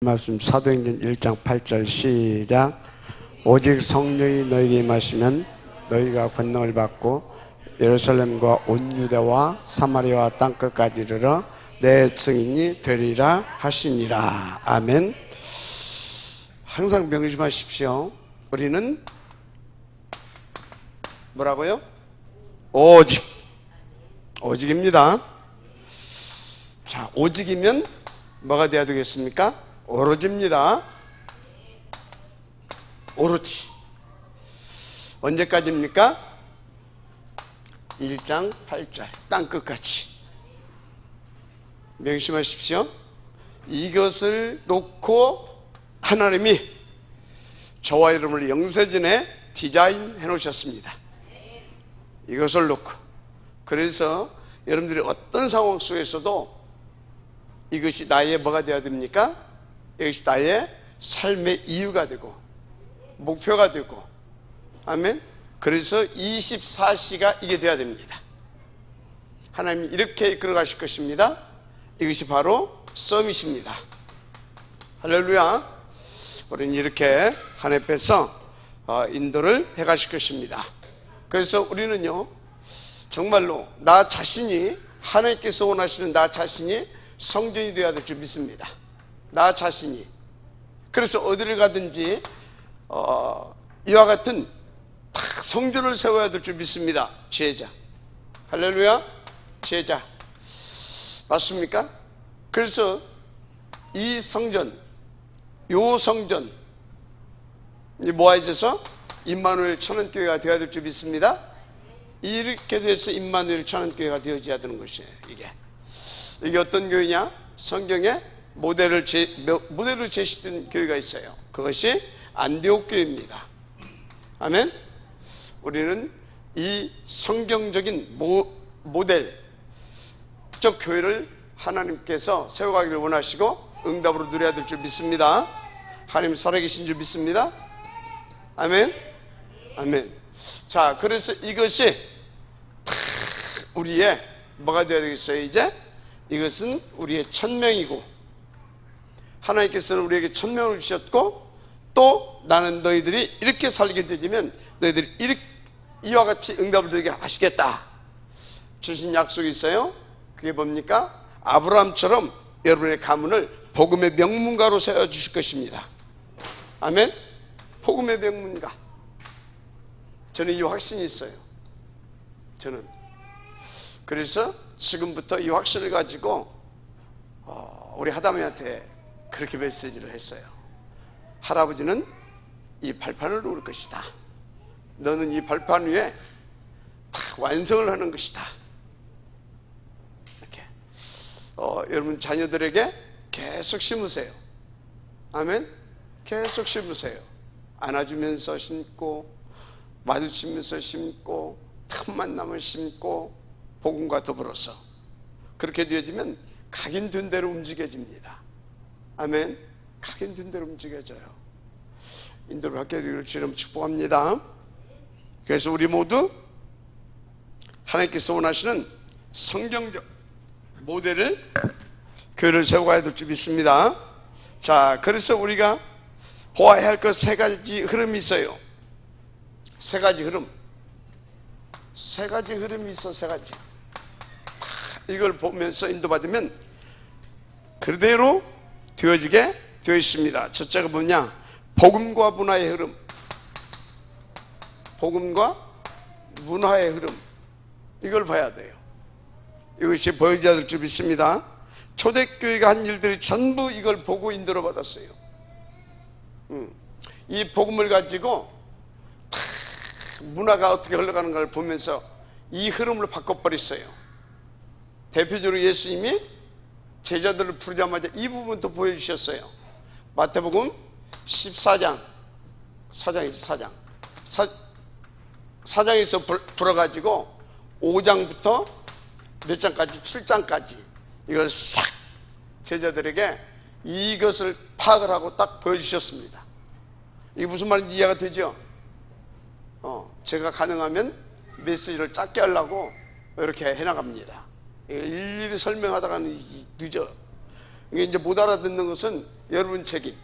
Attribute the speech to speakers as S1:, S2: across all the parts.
S1: 말씀 사도행전 1장 8절 시작. 오직 성령이 너에게 임하시면 너희가 권능을 받고 예루살렘과 온 유대와 사마리아와 땅끝까지 이르러 내 증인이 되리라 하시니라. 아멘. 항상 명심하십시오. 우리는 뭐라고요? 오직입니다. 자, 오직이면 뭐가 돼야 되겠습니까? 오로지입니다. 오로지. 언제까지입니까? 1장 8절 땅끝까지. 명심하십시오. 이것을 놓고 하나님이 저와 여러분을 영세전에 디자인해 놓으셨습니다. 이것을 놓고. 그래서 여러분들이 어떤 상황 속에서도 이것이 나의 뭐가 되어야 됩니까? 이것이 나의 삶의 이유가 되고 목표가 되고, 아멘. 그래서 24시가 이게 되어야 됩니다. 하나님이 이렇게 이끌어 가실 것입니다. 이것이 바로 서밋입니다. 할렐루야. 우리는 이렇게 하나님 앞에서 인도를 해 가실 것입니다. 그래서 우리는요, 정말로 나 자신이, 하나님께서 원하시는 나 자신이 성전이 되어야 될 줄 믿습니다. 나 자신이. 그래서 어디를 가든지 이와 같은 딱 성전을 세워야 될 줄 믿습니다. 제자. 할렐루야. 제자. 맞습니까? 그래서 이 성전, 요 성전 이 모아져서 임마누엘 천안교회가 되어야 될 줄 믿습니다. 이렇게 돼서 임마누엘 천안교회가 되어져야 되는 것이에요. 이게 어떤 교회냐? 성경에 모델을 제시된 교회가 있어요. 그것이 안디옥 교회입니다. 아멘. 우리는 이 성경적인 모델적 교회를 하나님께서 세워가기를 원하시고 응답으로 누려야 될 줄 믿습니다. 하나님 살아계신 줄 믿습니다. 아멘. 아멘. 자, 그래서 이것이 우리의 뭐가 되어야 되겠어요? 이제 이것은 우리의 천명이고, 하나님께서는 우리에게 천명을 주셨고, 또 나는 너희들이 이렇게 살게 되면 너희들이 이와 같이 응답을 드리게 하시겠다 주신 약속이 있어요. 그게 뭡니까? 아브라함처럼 여러분의 가문을 복음의 명문가로 세워주실 것입니다. 아멘. 복음의 명문가. 저는 이 확신이 있어요. 저는 그래서 지금부터 이 확신을 가지고 우리 하다미한테 그렇게 메시지를 했어요. 할아버지는 이 발판을 놓을 것이다. 너는 이 발판 위에 딱 완성을 하는 것이다. 이렇게 여러분 자녀들에게 계속 심으세요. 아멘. 계속 심으세요. 안아주면서 심고, 마주치면서 심고, 틈만 나면 심고, 복음과 더불어서 그렇게 되어지면 각인된 대로 움직여집니다. 아멘. 각인된 대로 움직여져요. 인도를 받게 되기를 주님 축복합니다. 그래서 우리 모두 하나님께서 원하시는 성경적 모델을 교회를 세워가야 될 줄 믿습니다. 자, 그래서 우리가 보아야 할 것 세 가지 흐름이 있어요. 세 가지 흐름. 세 가지 흐름이 있어. 세 가지. 이걸 보면서 인도받으면 그대로 되어지게 되어 있습니다. 첫째가 뭐냐? 복음과 문화의 흐름. 복음과 문화의 흐름. 이걸 봐야 돼요. 이것이 보여져야 될 줄 믿습니다. 초대교회가 한 일들이 전부 이걸 보고 인도를 받았어요. 이 복음을 가지고 문화가 어떻게 흘러가는가를 보면서 이 흐름을 바꿔버렸어요. 대표적으로 예수님이 제자들을 부르자마자 이 부분도 보여주셨어요. 마태복음 14장, 4장에서 불어가지고 5장부터 몇 장까지, 7장까지 이걸 싹 제자들에게 이것을 파악을 하고 딱 보여주셨습니다. 이게 무슨 말인지 이해가 되죠? 제가 가능하면 메시지를 짧게 하려고 이렇게 해나갑니다. 일일이 설명하다가는 늦어. 이게 이제 못 알아듣는 것은 여러분 책임.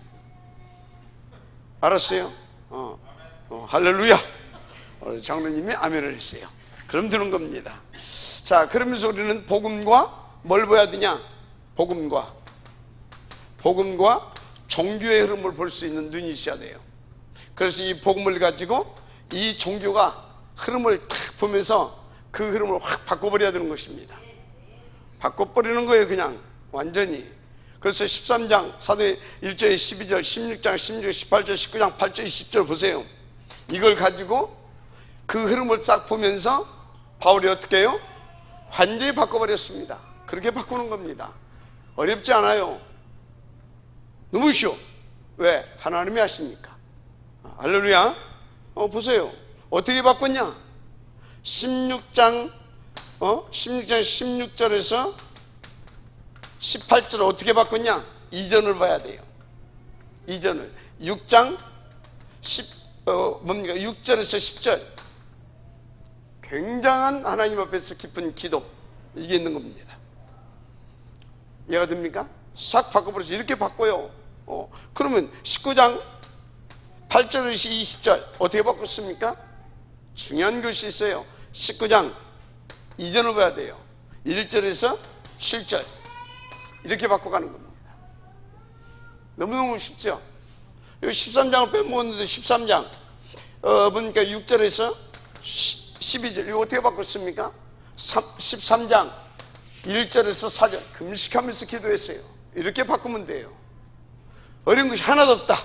S1: 알았어요? 할렐루야. 장로님이 아멘을 했어요. 그럼 되는 겁니다. 자, 그러면서 우리는 복음과 뭘 봐야 되냐? 복음과 종교의 흐름을 볼 수 있는 눈이 있어야 돼요. 그래서 이 복음을 가지고 이 종교가 흐름을 탁 보면서 그 흐름을 확 바꿔버려야 되는 것입니다. 바꿔버리는 거예요, 그냥 완전히. 그래서 13장 사도의 1절 12절 16장 16절 18절 19장 8절 20절 보세요. 이걸 가지고 그 흐름을 싹 보면서 바울이 어떻게 해요? 완전히 바꿔버렸습니다. 그렇게 바꾸는 겁니다. 어렵지 않아요. 너무 쉬워. 왜? 하나님이 하시니까. 할렐루야. 보세요. 어떻게 바꿨냐? 16장 16절에서 18절을 어떻게 바꿨냐? 이전을 봐야 돼요. 이전을. 6장 6절에서 10절. 굉장한 하나님 앞에서 깊은 기도. 이게 있는 겁니다. 이해가 됩니까? 싹 바꿔버려서 이렇게 바꿔요. 그러면 19장 8절에서 20절 어떻게 바꿨습니까? 중요한 것이 있어요. 19장 이전을 봐야 돼요. 1절에서 7절 이렇게 바꿔가는 겁니다. 너무너무 쉽죠? 여기 13장을 빼먹었는데 13장 보니까 6절에서 12절 이거 어떻게 바꿨습니까? 13장 1절에서 4절 금식하면서 기도했어요. 이렇게 바꾸면 돼요. 어려운 것이 하나도 없다.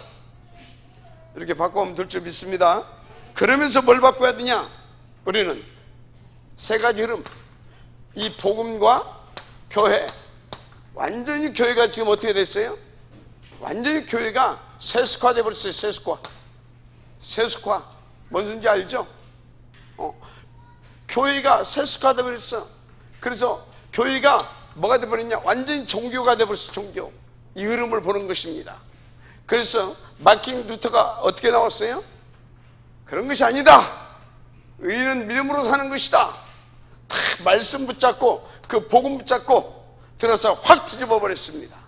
S1: 이렇게 바꾸면 될 줄 믿습니다. 그러면서 뭘 바꿔야 되냐? 우리는 세 가지 흐름. 이 복음과 교회. 완전히 교회가 지금 어떻게 됐어요? 완전히 교회가 세속화돼 버렸어요. 세속화. 뭔지 알죠? 교회가 세속화돼 버렸어. 그래서 교회가 뭐가 돼 버렸냐? 완전히 종교가 돼 버렸어. 종교. 이 흐름을 보는 것입니다. 그래서 마틴 루터가 어떻게 나왔어요? 그런 것이 아니다. 의인은 믿음으로 사는 것이다. 다 말씀 붙잡고 그 복음 붙잡고 들어서 확 뒤집어 버렸습니다.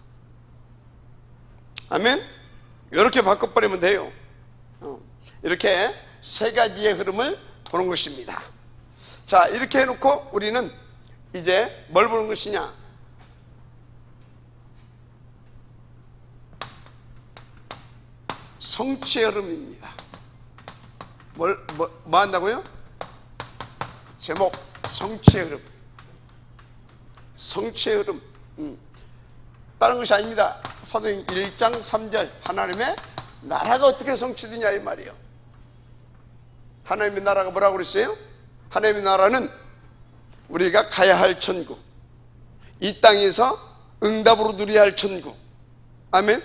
S1: 아멘. 이렇게 바꿔버리면 돼요. 이렇게 세 가지의 흐름을 보는 것입니다. 자, 이렇게 해놓고 우리는 이제 뭘 보는 것이냐? 성취의 흐름입니다. 뭐 한다고요? 제목 성취의 흐름. 성취의 흐름. 다른 것이 아닙니다. 사도행 1장 3절 하나님의 나라가 어떻게 성취되냐 이 말이에요. 하나님의 나라가 뭐라고 그랬어요? 하나님의 나라는 우리가 가야 할 천국, 이 땅에서 응답으로 누려야 할 천국. 아멘.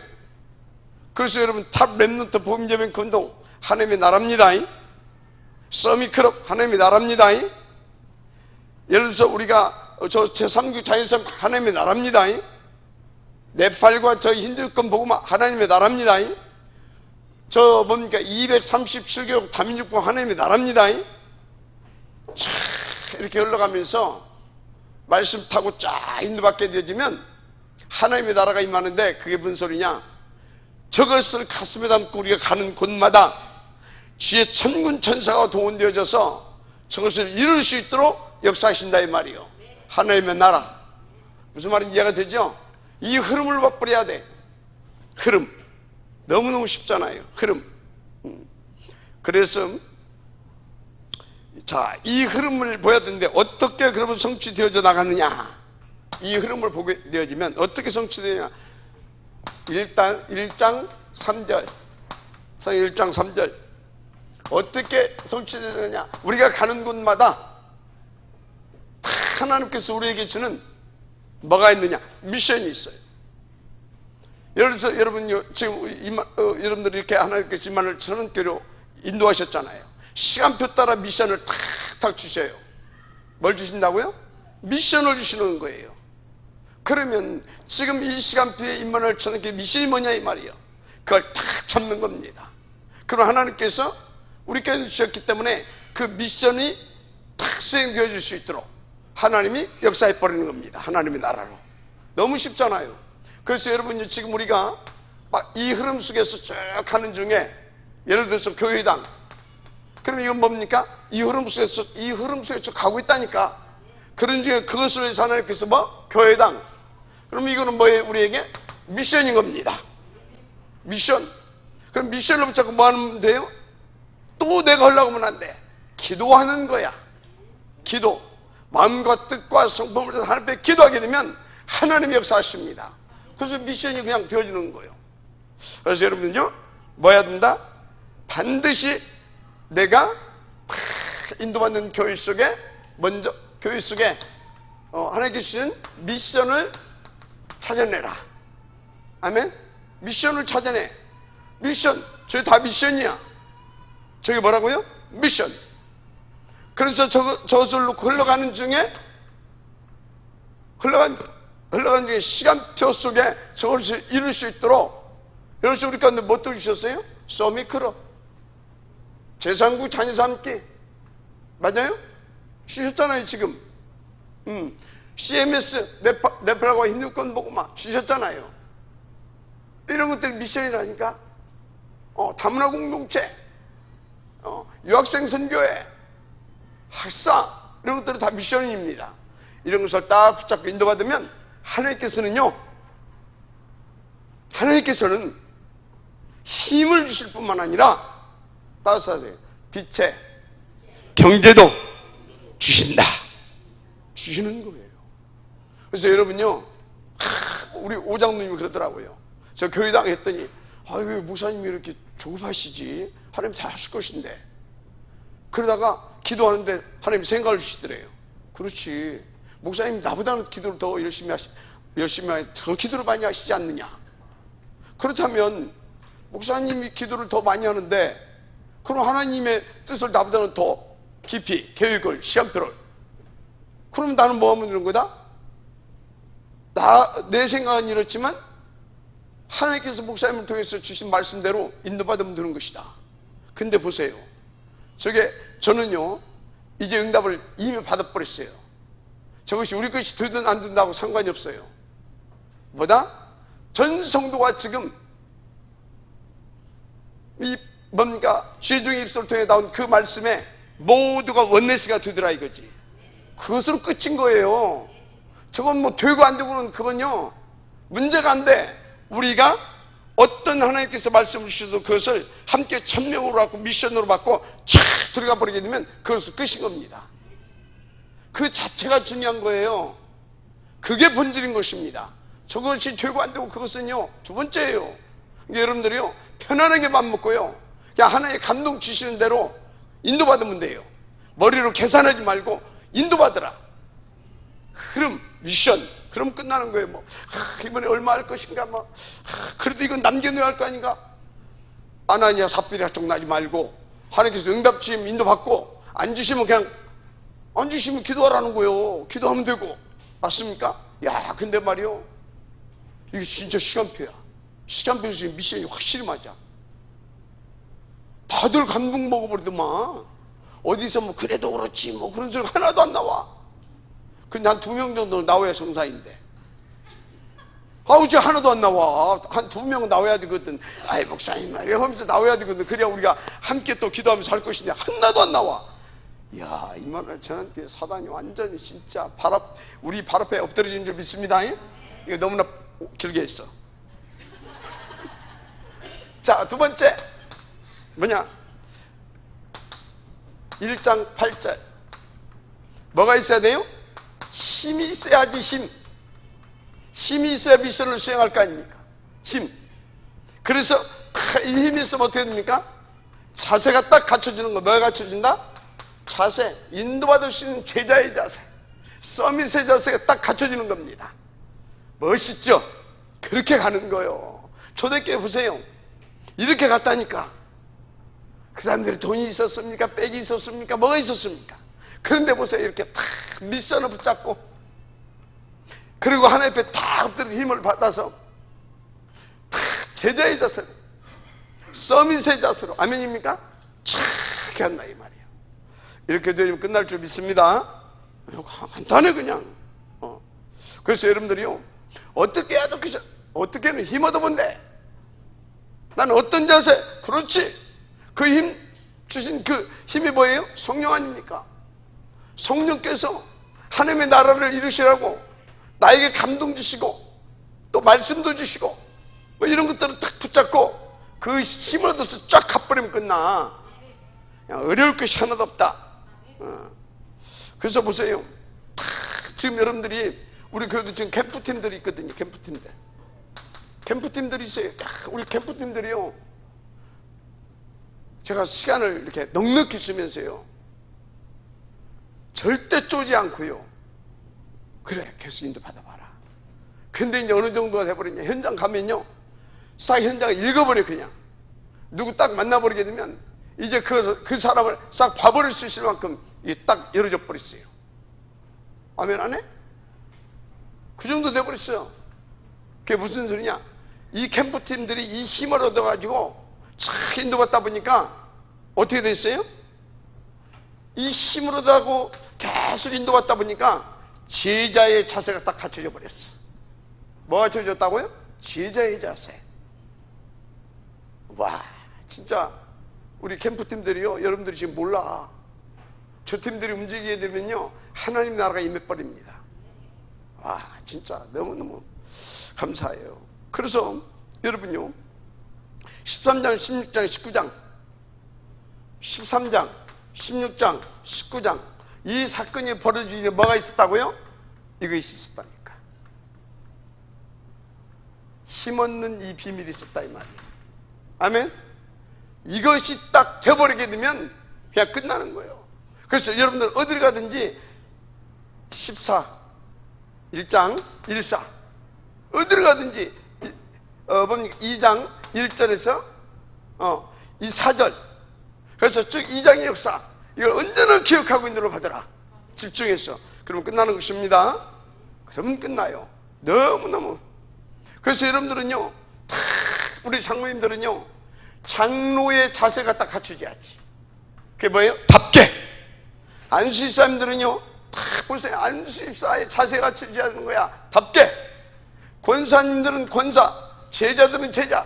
S1: 그래서 여러분 탑 랩넌트 복음제명 운동 하나님의 나라입니다. 서미클럽 하나님의 나라입니다. 예를 들어서 우리가 저 제3교 자연섬 하나님의 나라입니다. 네팔과 저 힌두권 복음 하나님의 나라입니다. 저 뭡니까 237개국 다민족국 하나님의 나라입니다. 쫙 이렇게 흘러가면서 말씀 타고 쫙 인도받게 되어지면 하나님의 나라가 임하는데 그게 무슨 소리냐? 저것을 가슴에 담고 우리가 가는 곳마다 주의 천군 천사가 동원되어져서 저것을 이룰 수 있도록 역사하신다 이 말이요. 하나님의 나라. 무슨 말인지 이해가 되죠? 이 흐름을 바꿔야 돼. 흐름. 너무너무 쉽잖아요. 흐름. 그래서 자, 이 흐름을 보여야 되는데 어떻게 그러면 성취되어져 나가느냐? 이 흐름을 보게 되어지면 어떻게 성취되느냐? 일단 1장 3절 성경 1장 3절 어떻게 성취되느냐? 우리가 가는 곳마다 다 하나님께서 우리에게 주는 뭐가 있느냐? 미션이 있어요. 예를 들어서 여러분 지금 여러분들이 이렇게 하나님께서 이만을 천원교로 인도하셨잖아요. 시간표 따라 미션을 탁탁 주셔요. 뭘 주신다고요? 미션을 주시는 거예요. 그러면 지금 이 시간표에 임만을 쳐는 게 미션이 뭐냐 이 말이에요. 그걸 탁 잡는 겁니다. 그럼 하나님께서 우리께 주셨기 때문에 그 미션이 탁 수행되어질 수 있도록 하나님이 역사해 버리는 겁니다. 하나님의 나라로. 너무 쉽잖아요. 그래서 여러분 지금 우리가 막 이 흐름 속에서 쭉 가는 중에, 예를 들어서 교회당, 그럼 이건 뭡니까? 이 흐름 속에서 쭉 가고 있다니까. 그런 중에 그것을 위해서 하나님께서 뭐? 교회당. 그럼 이거는 뭐예요? 우리에게 미션인 겁니다. 미션. 그럼 미션을 붙잡고 뭐 하면 돼요? 또 내가 하려고 하면 안 돼. 기도하는 거야. 기도. 마음과 뜻과 성품을 해서 하나님 앞에 기도하게 되면 하나님이 역사하십니다. 그래서 미션이 그냥 되어지는 거예요. 그래서 여러분은요, 뭐 해야 된다? 반드시 내가 인도받는 교회 속에 먼저, 교회 속에 하나님께 주신 미션을 찾아내라. 아멘. 미션을 찾아내. 미션. 저희 다 미션이야. 저게 뭐라고요? 미션. 그래서 저것을 놓고 흘러가는 중에 시간표 속에 저것을 이룰 수 있도록, 그래서 우리 가운데 뭐 또 주셨어요? 서미크로, 제3국 자녀 삼기. 맞아요? 주셨잖아요. 지금 CMS 네팔과 힌두권 보고마 주셨잖아요. 이런 것들이 미션이라니까. 다문화 공동체, 유학생 선교회, 학사, 이런 것들은 다 미션입니다. 이런 것을 딱 붙잡고 인도받으면 하나님께서는 힘을 주실 뿐만 아니라, 따라서 빛의 경제도 주신다. 주시는 거예요. 그래서 여러분요, 우리 오장로님이 그러더라고요. 저 교회당 했더니, 왜 목사님이 이렇게 조급하시지? 하나님 다 하실 것인데. 그러다가 기도하는데 하나님 생각을 주시더래요. 그렇지, 목사님 나보다는 기도를 더 열심히 더 기도를 많이 하시지 않느냐? 그렇다면 목사님이 기도를 더 많이 하는데, 그럼 하나님의 뜻을 나보다는 더 깊이 계획을, 시간표를, 그러면 나는 뭐 하면 되는 거다? 내 생각은 이렇지만 하나님께서 목사님을 통해서 주신 말씀대로 인도받으면 되는 것이다. 근데 보세요, 저는요 이제 응답을 이미 받아버렸어요. 저것이 우리 것이 되든 안 된다고 상관이 없어요. 뭐다? 전 성도가 지금 이 뭔가 죄중의 입술을 통해 나온 그 말씀에 모두가 원네스가 되더라 이거지. 그것으로 끝인 거예요. 저건 뭐 되고 안 되고는 그건요 문제가 안 돼. 우리가 어떤 하나님께서 말씀을 주셔도 그것을 함께 천명으로 받고 미션으로 받고 촥 들어가 버리게 되면 그것은 끝인 겁니다. 그 자체가 중요한 거예요. 그게 본질인 것입니다. 저것이 되고 안 되고 그것은요 두 번째예요. 그러니까 여러분들이요 편안하게 맘 먹고요 그냥 하나의 감동 주시는 대로 인도받으면 돼요. 머리로 계산하지 말고 인도받으라. 흐름, 미션. 그럼 끝나는 거예요. 이번에 얼마 할 것인가, 그래도 이건 남겨놓아야 할 거 아닌가? 아나니아 삽비라 쪽나지 말고 하나님께서 응답 주시면 인도받고, 안 주시면 그냥 안 주시면 기도하라는 거예요. 기도하면 되고. 맞습니까? 야, 근데 말이요 이게 진짜 시간표야. 시간표에서 미션이 확실히 맞아. 다들 감동 먹어버리더만. 어디서 그래도 그렇지 그런 소리 하나도 안 나와. 근데 한 2명 정도 나와야 성사인데. 이제 하나도 안 나와. 한 2명 나와야 되거든. 아이 목사님 말이야 하면서 나와야 되거든. 그래야 우리가 함께 또 기도하면서 할 것인데 하나도 안 나와. 이야, 이만할 저는 사단이 완전히 진짜 우리 발 앞에 엎드려진 줄 믿습니다. 이거 너무나 길게 했어. 자, 두 번째 뭐냐? 1장 8절 뭐가 있어야 돼요? 힘이 있어야지. 힘이 있어야 미션을 수행할 거 아닙니까? 힘. 그래서 이 힘이 있으면 어떻게 됩니까? 자세가 딱 갖춰지는 거. 뭐가 갖춰진다? 자세. 인도받을 수 있는 제자의 자세, 서밋의 자세가 딱 갖춰지는 겁니다. 멋있죠? 그렇게 가는 거예요. 초대교회 보세요. 이렇게 갔다니까. 그 사람들이 돈이 있었습니까? 백이 있었습니까? 뭐가 있었습니까? 그런데 보세요. 이렇게 탁 미션을 붙잡고, 그리고 하나님 앞에 탁 엎드려 힘을 받아서 탁 제자의 자세로, 서밋의 자세로, 아멘입니까? 촥 한다 이 말이에요. 이렇게 되면 끝날 줄 믿습니다. 간단해 그냥. 그래서 여러분들이요 어떻게 해야 어떻게는 힘 얻어본대. 나는 어떤 자세? 그렇지. 그 힘 주신 그 힘이 뭐예요? 성령 아닙니까? 성령께서 하나님의 나라를 이루시라고 나에게 감동 주시고 또 말씀도 주시고 뭐 이런 것들을 딱 붙잡고 그 힘을 얻어서 쫙 가버리면 끝나. 그냥 어려울 것이 하나도 없다. 그래서 보세요. 지금 여러분들이 우리 교회도 지금 캠프팀들이 있거든요. 캠프팀들이 있어요. 우리 캠프팀들이요, 제가 시간을 이렇게 넉넉히 주면서요, 절대 쪼지 않고요, 그래 계속 인도 받아봐라. 근데 이제 어느 정도가 돼버리냐, 현장 가면요 싹 현장을 읽어버려. 그냥 누구 딱 만나버리게 되면 이제 그 사람을 싹 봐버릴 수 있을 만큼 이게 딱 열어져 버렸어요. 아멘 안 해? 그 정도 돼버렸어요. 그게 무슨 소리냐, 이 캠프팀들이 이 힘을 얻어가지고 촥 인도받다 보니까 어떻게 됐어요? 이 힘을 얻어가고 계속 인도받다 보니까 제자의 자세가 딱 갖춰져 버렸어. 뭐가 갖춰졌다고요? 제자의 자세. 와, 진짜 우리 캠프팀들이요, 여러분들이 지금 몰라. 저 팀들이 움직이게 되면요 하나님 나라가 임해버립니다. 와, 진짜 너무너무 감사해요. 그래서 여러분요, 13장, 16장, 19장, 13장, 16장, 19장 이 사건이 벌어지기 전에 뭐가 있었다고요? 이거 있었다니까. 힘없는 이 비밀이 있었다 이 말이에요. 아멘? 이것이 딱 돼버리게 되면 그냥 끝나는 거예요. 그래서 여러분들 어디를 가든지 1장 14 어디를 가든지 2장 1절에서 이 4절, 그래서 즉 2장의 역사, 이걸 언제나 기억하고 있는 걸로 받아라. 집중해서. 그러면 끝나는 것입니다. 그러면 끝나요. 너무너무. 그래서 여러분들은요, 우리 장로님들은요, 장로의 자세가 딱 갖춰져야지. 그게 뭐예요? 답게. 안수집사님들은요, 딱 보세요. 안수집사의 자세가 갖춰져야 하는 거야. 답게. 권사님들은 권사, 제자들은 제자.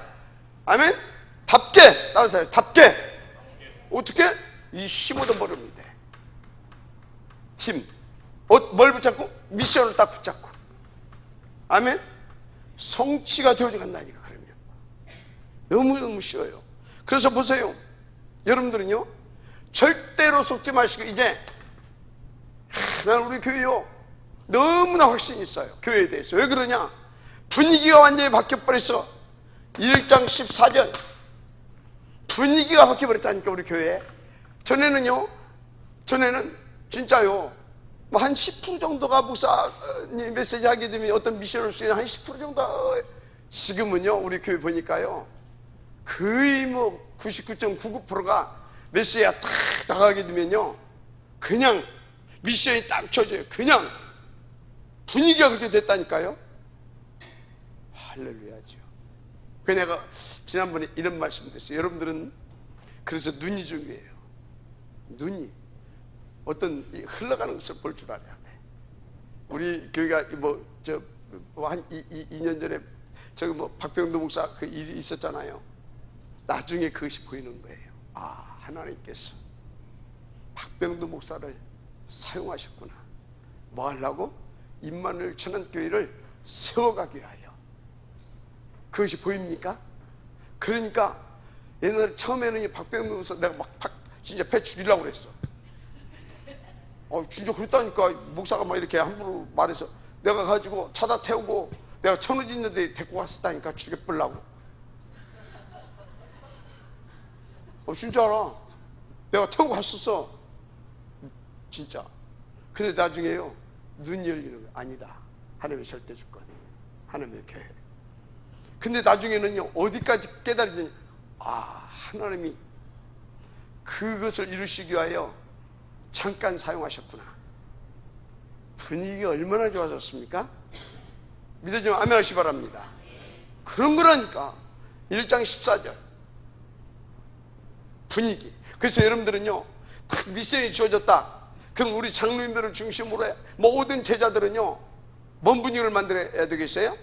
S1: 아멘? 답게 따라서요. 답게. 어떻게? 이 힘 얻어버리면 돼. 힘. 뭘 붙잡고? 미션을 딱 붙잡고. 아멘? 성취가 되어져 간다니까. 그러면 너무너무 쉬워요. 그래서 보세요, 여러분들은요 절대로 속지 마시고, 이제 나는 우리 교회요 너무나 확신이 있어요. 교회에 대해서. 왜 그러냐, 분위기가 완전히 바뀌어버렸어. 1장 14절 분위기가 바뀌어버렸다니까. 우리 교회 전에는 진짜요 뭐 한 10% 정도가 목사님 메시지 하게 되면 어떤 미션을 수행한 한 10% 정도. 지금은요 우리 교회 보니까요 거의 뭐 99.99%가 메시지가 탁 나가게 되면요 그냥 미션이 딱 쳐져요. 그냥 분위기가 그렇게 됐다니까요. 할렐루야죠. 그래서 내가 지난번에 이런 말씀 드렸어요. 여러분들은 그래서 눈이 중요해요. 눈이 어떤 흘러가는 것을 볼 줄 알아야 돼. 우리 교회가 한 2년 전에 저기 박병도 목사 그 일이 있었잖아요. 나중에 그것이 보이는 거예요. 아, 하나님께서 박병도 목사를 사용하셨구나. 뭐 하려고? 임마누엘 천안교회를 세워가기 위하여. 그것이 보입니까? 그러니까 옛날에 처음에는 이 박병도 목사 내가 막 진짜 배 죽이려고 그랬어. 진짜 그랬다니까. 목사가 막 이렇게 함부로 말해서 내가 가지고 차다 태우고 내가 천우진녀대 데리고 갔었다니까. 죽여보려고. 진짜라. 내가 태우고 갔었어. 진짜. 근데 나중에요 눈이 열리는 거야. 아니다, 하나님의 절대 주권, 하나님의 계획. 근데 나중에는요 어디까지 깨달으더니 하나님이 그것을 이루시기 위하여 잠깐 사용하셨구나. 분위기가 얼마나 좋아졌습니까? 믿어지면 아멘 하시기 바랍니다. 그런 거라니까. 1장 14절 분위기. 그래서 여러분들은요 딱 미션이 주어졌다. 그럼 우리 장로님들을 중심으로 해 모든 제자들은요 뭔 분위기를 만들어야 되겠어요?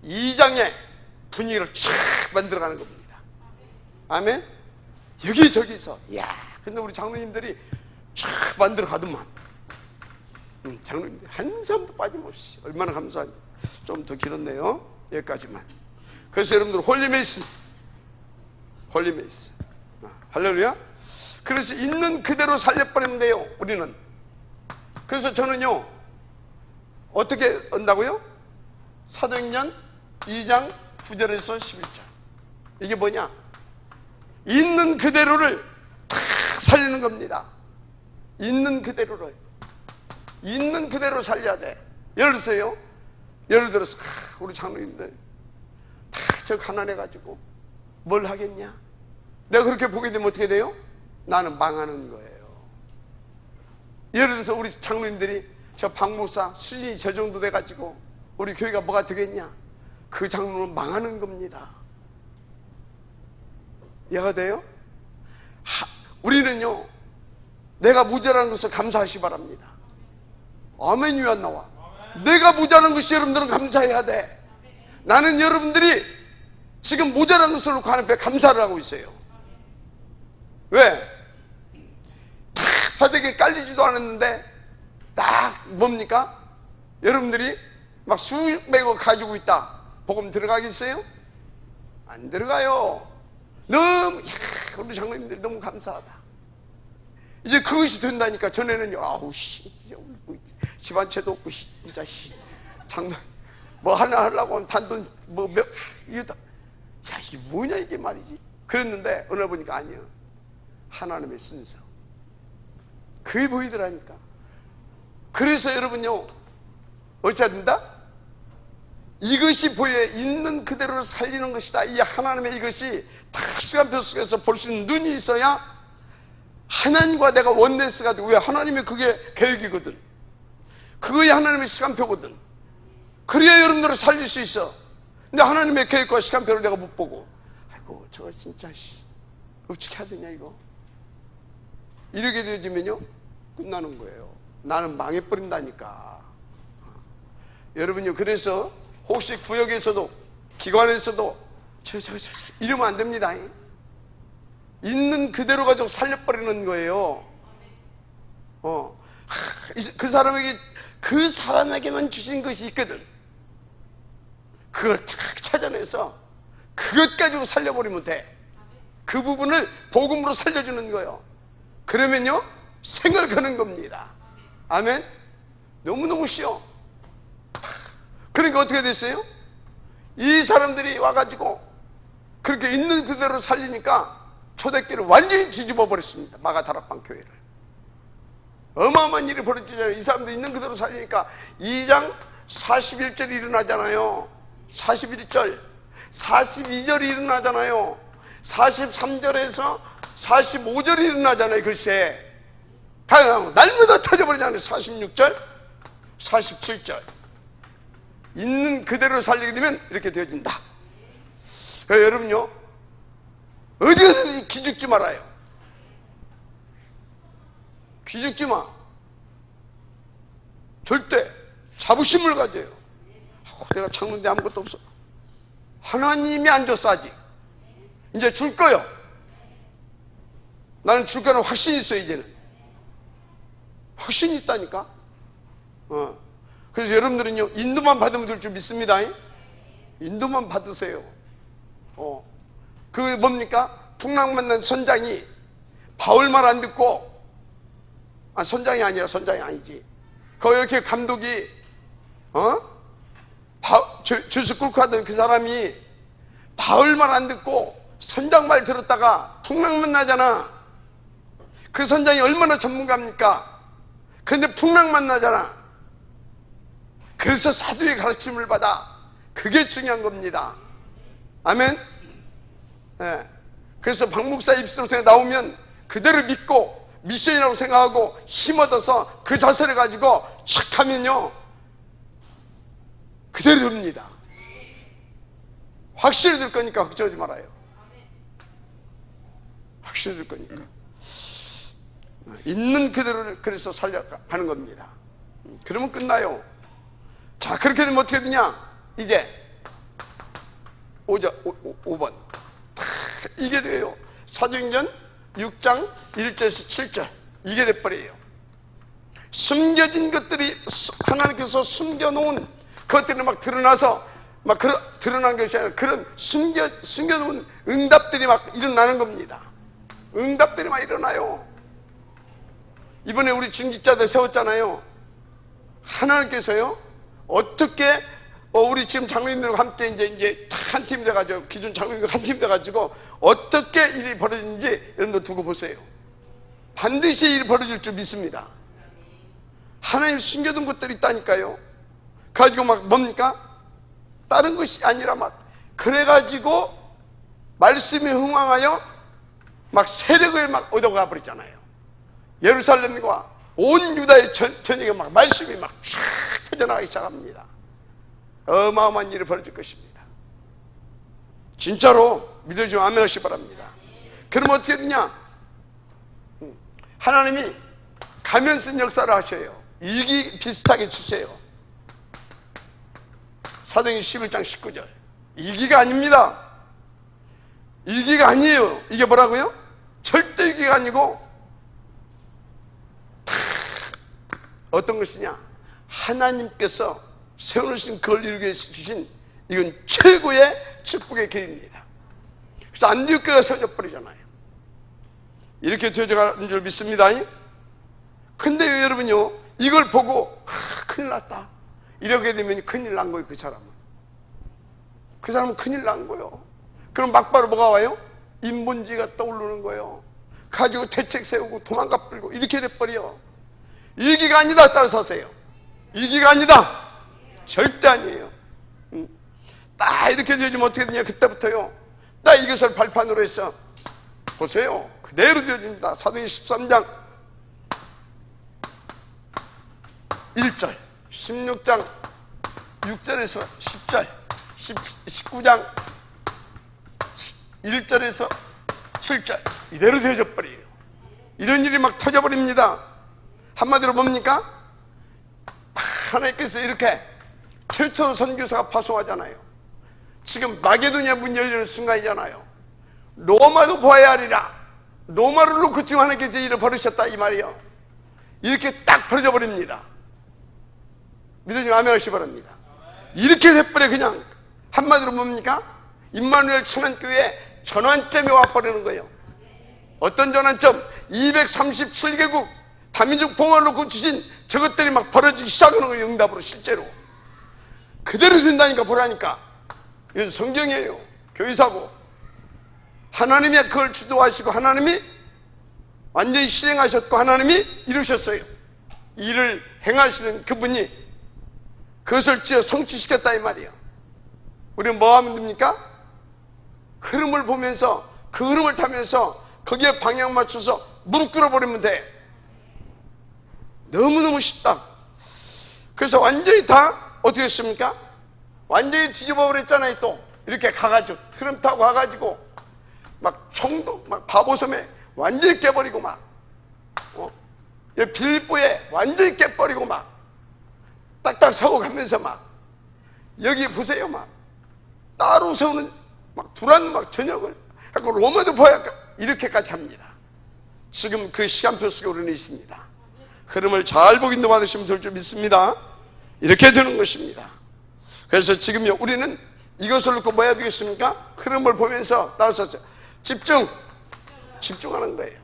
S1: 2장의 분위기를 쫙 만들어가는 겁니다. 아멘. 여기저기서. 이야, 근데 우리 장로님들이 쫙 만들어 가더만. 장로님들 한 사람도 빠짐없이. 얼마나 감사한지. 좀 더 길었네요. 여기까지만. 그래서 여러분들 홀리메이슨, 홀리메이슨. 할렐루야. 그래서 있는 그대로 살려버리면 돼요, 우리는. 그래서 저는요, 어떻게 한다고요? 사도행전 2장 9절에서 11절. 이게 뭐냐? 있는 그대로를 다 살리는 겁니다. 있는 그대로를. 있는 그대로 살려야 돼. 예를 들어서요, 예를 들어서 우리 장로님들 다 저 가난해가지고 뭘 하겠냐? 내가 그렇게 보게 되면 어떻게 돼요? 나는 망하는 거예요. 예를 들어서 우리 장로님들이 저 박 목사 수준이 저 정도 돼가지고 우리 교회가 뭐가 되겠냐? 그 장로는 망하는 겁니다. 이해가 돼요? 우리는요, 내가 모자라는 것을 감사하시 바랍니다. 아멘이 왜 안 나와? 내가 모자라는 것이 여러분들은 감사해야 돼. 나는 여러분들이 지금 모자란 것을 놓고 하나님 앞에 감사를 하고 있어요. 왜? 다 바닥에 깔리지도 않았는데 딱 뭡니까? 여러분들이 막 수백억 가지고 있다. 복음 들어가겠어요? 안 들어가요. 너무, 우리 장로님들이 너무 감사하다. 이제 그것이 된다니까. 전에는 아우 씨, 집안채도 없고 진짜 장난, 뭐 하나 하려고 하면 단돈 뭐 몇, 이게 다, 야 이게 뭐냐 이게 말이지. 그랬는데 오늘 보니까 아니요, 하나님의 순서 그게 보이더라니까. 그래서 여러분요, 어찌해야 된다? 이것이 보여 있는 그대로 살리는 것이다. 이 하나님의 이것이 다 시간표 속에서 볼 수 있는 눈이 있어야 하나님과 내가 원네스가 되고, 왜? 하나님의 그게 계획이거든. 그거이 하나님의 시간표거든. 그래야 여러분들을 살릴 수 있어. 근데 하나님의 계획과 시간표를 내가 못 보고, 아이고 저거 진짜 어떻게 해야 되냐 이거, 이렇게 되어지면요 끝나는 거예요. 나는 망해버린다니까. 여러분요, 그래서 혹시 구역에서도 기관에서도 이러면 안 됩니다. 있는 그대로 가지고 살려버리는 거예요. 그 사람에게만 주신 것이 있거든. 그걸 딱 찾아내서 그것 가지고 살려버리면 돼. 그 부분을 복음으로 살려주는 거예요. 그러면요 생을 거는 겁니다. 아멘. 너무너무 쉬워. 그러니까 어떻게 됐어요? 이 사람들이 와가지고 그렇게 있는 그대로 살리니까 초대교회를 완전히 뒤집어 버렸습니다. 마가다락방 교회를. 어마어마한 일이 벌어지잖아요. 이 사람들 있는 그대로 살리니까 2장 41절이 일어나잖아요. 41절 42절이 일어나잖아요. 43절에서 45절이 일어나잖아요. 글쎄 날마다 터져버리잖아요. 46절 47절 있는 그대로 살리게 되면 이렇게 되어진다. 그러니까 여러분요, 어디에서 기죽지 말아요. 기죽지 마. 절대 자부심을 가져요. 내가 찾는데 아무것도 없어. 하나님이 안 줬어. 아직 이제 줄 거요. 나는 줄 거는 확신이 있어. 이제는 확신이 있다니까. 그래서 여러분들은요, 인도만 받으면 될 줄 믿습니다. 인도만 받으세요. 그 뭡니까? 풍랑 만난 선장이 바울 말 안 듣고, 선장이 아니라 선장이 아니지. 거기 이렇게 감독이 죄수 끌고 가던 그 사람이 바울 말 안 듣고 선장 말 들었다가 풍랑 만나잖아. 그 선장이 얼마나 전문가입니까? 그런데 풍랑 만나잖아. 그래서 사도의 가르침을 받아. 그게 중요한 겁니다. 아멘. 네. 그래서 박 목사 입술에서 나오면 그대로 믿고 미션이라고 생각하고 힘 얻어서 그 자세를 가지고 착 하면요 그대로 됩니다. 확실히 될 거니까 걱정하지 말아요. 확실히 될 거니까. 있는 그대로를 그래서 살려가는 겁니다. 그러면 끝나요. 자, 그렇게 되면 어떻게 되냐? 이제 5번 이게 돼요. 사도행전 6장 1절에서 7절 이게 돼버려요. 숨겨진 것들이 하나님께서 숨겨놓은 것들이 막 드러나서 막 드러난 것이 아니라 그런 숨겨놓은 응답들이 막 일어나는 겁니다. 응답들이 막 일어나요. 이번에 우리 중직자들 세웠잖아요. 하나님께서요 어떻게 우리 지금 장로님들과 함께 이제 한 팀 돼가지고 기존 장로님들과 한 팀 돼가지고 어떻게 일이 벌어지는지 여러분들 두고 보세요. 반드시 일이 벌어질 줄 믿습니다. 하나님 숨겨둔 것들이 있다니까요. 가지고 막 뭡니까? 다른 것이 아니라 막 그래가지고 말씀이 흥왕하여 막 세력을 막 얻어가 버리잖아요. 예루살렘과 온 유다의 전역에 막 말씀이 막 쫙 퍼져나가기 시작합니다. 어마어마한 일이 벌어질 것입니다. 진짜로 믿어주면 아멘 하시기 바랍니다. 그럼 어떻게 되냐? 하나님이 가면 쓴 역사를 하셔요. 이기 비슷하게 주세요. 사도행전 11장 19절 이기가 아닙니다. 이기가 아니에요. 이게 뭐라고요? 절대 이기가 아니고 어떤 것이냐? 하나님께서 세워놓으신 그걸 이루기 위해서 주신 이건 최고의 축복의 길입니다. 그래서 안디옥교회가 세워져 버리잖아요. 이렇게 되어져 가는 줄 믿습니다. 근데 여러분요 이걸 보고 큰일 났다 이렇게 되면 큰일 난 거예요. 그 사람은 큰일 난 거예요. 그럼 막바로 뭐가 와요? 인본주의가 떠오르는 거예요. 가지고 대책 세우고 도망가 버리고 이렇게 돼버려. 이기가 아니다. 따라서 하세요. 이기가 아니다. 절대 아니에요. 딱 이렇게 되어지면 어떻게 되냐? 그때부터요 나 이것을 발판으로 해서 보세요. 그대로 되어집니다. 사도행전 13장 1절 16장 6절에서 10절 19장 1절에서 7절 이대로 되어져 버려요. 이런 일이 막 터져버립니다. 한마디로 뭡니까? 하나님께서 이렇게 최초로 선교사가 파송하잖아요. 지금 마게도니아 문 열리는 순간이잖아요. 로마도 보아야 하리라. 로마를 놓고 지금 하나님께서 일을 벌이셨다 이 말이요. 이렇게 딱 벌어져 버립니다. 믿으시면 아멘 하시기 바랍니다. 이렇게 돼버려. 그냥 한마디로 뭡니까? 임마누엘 천안교회에 전환점이 와버리는 거예요. 어떤 전환점? 237개국 다민족 봉화를 놓고 주신 저것들이 막 벌어지기 시작하는 거예요. 응답으로 실제로 그대로 된다니까. 보라니까. 이건 성경이에요. 교회사고 하나님이 그걸 주도하시고 하나님이 완전히 실행하셨고 하나님이 이루셨어요. 일을 행하시는 그분이 그것을 지어 성취시켰다 이 말이에요. 우리는 뭐 하면 됩니까? 흐름을 보면서 그 흐름을 타면서 거기에 방향 맞춰서 무릎 꿇어버리면 돼. 너무너무 쉽다. 그래서 완전히 다 어떻게 했습니까? 완전히 뒤집어 버렸잖아요. 또 이렇게 가가지고 흐름 타고 가가지고 막 청도 막 바보섬에 완전히 깨버리고 막 빌보에 완전히 깨버리고 막 딱딱 서고 가면서 막 여기 보세요. 막 따로 세우는 막 두란 막 저녁을 하고 로마도 보야 이렇게까지 합니다. 지금 그 시간표 속에 우리는 있습니다. 흐름을 잘 보긴도 받으시면 될 줄 믿습니다. 이렇게 되는 것입니다. 그래서 지금요 우리는 이것을 놓고 뭐 해야 되겠습니까? 흐름을 보면서 따라서 집중하는 거예요.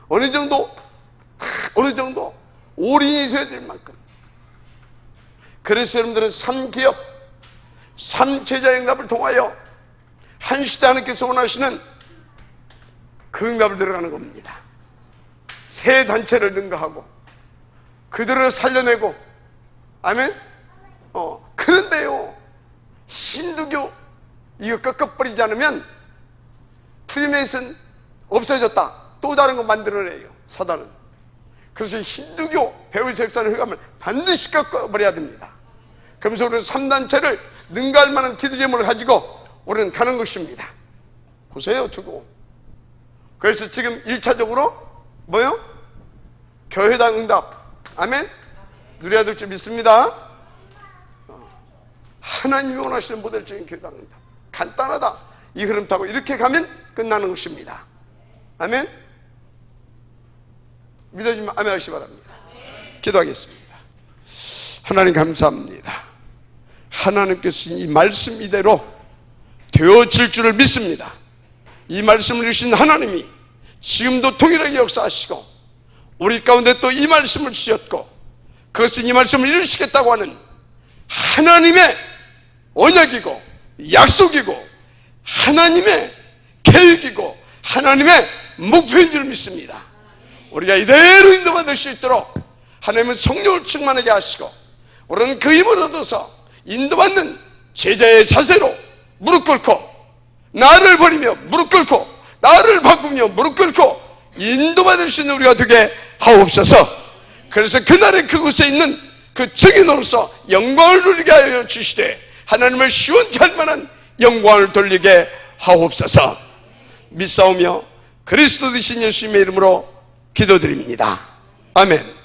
S1: 어느 정도 올인이 되어야 될 만큼. 그래서 여러분들은 3기업 3제자 응답을 통하여 한 시대 하나님께서 원하시는 그 응답을 들어가는 겁니다. 새 단체를 능가하고 그들을 살려내고 아멘. 그런데요 힌두교 이거 꺾어버리지 않으면 프리메이슨 없어졌다. 또 다른 거 만들어내요 사단은. 그래서 힌두교 배후에서 역사하는 흑암을 반드시 꺾어버려야 됩니다. 그러면서 우리는 3단체를 능가할 만한 기도 제목을 가지고 우리는 가는 것입니다. 보세요 두고. 그래서 지금 1차적으로 뭐요? 교회당 응답 아멘. 누려야 될 줄 믿습니다. 하나님이 원하시는 모델적인 교회당 응답 간단하다. 이 흐름 타고 이렇게 가면 끝나는 것입니다. 아멘. 믿어주면 아멘 하시기 바랍니다. 기도하겠습니다. 하나님 감사합니다. 하나님께서 이 말씀 이대로 되어질 줄을 믿습니다. 이 말씀을 주신 하나님이 지금도 동일하게 역사하시고 우리 가운데 또 이 말씀을 주셨고 그것은 이 말씀을 이루시겠다고 하는 하나님의 언약이고 약속이고 하나님의 계획이고 하나님의 목표인 줄 믿습니다. 우리가 이대로 인도받을 수 있도록 하나님은 성령을 충만하게 하시고 우리는 그 힘을 얻어서 인도받는 제자의 자세로 무릎 꿇고 나를 버리며 무릎 꿇고 나를 바꾸며 무릎 꿇고 인도받을 수 있는 우리가 되게 하옵소서. 그래서 그날에 그곳에 있는 그 증인으로서 영광을 누리게 하여 주시되 하나님을 시원케 할 만한 영광을 돌리게 하옵소서. 믿사오며 그리스도 되신 예수님의 이름으로 기도드립니다. 아멘.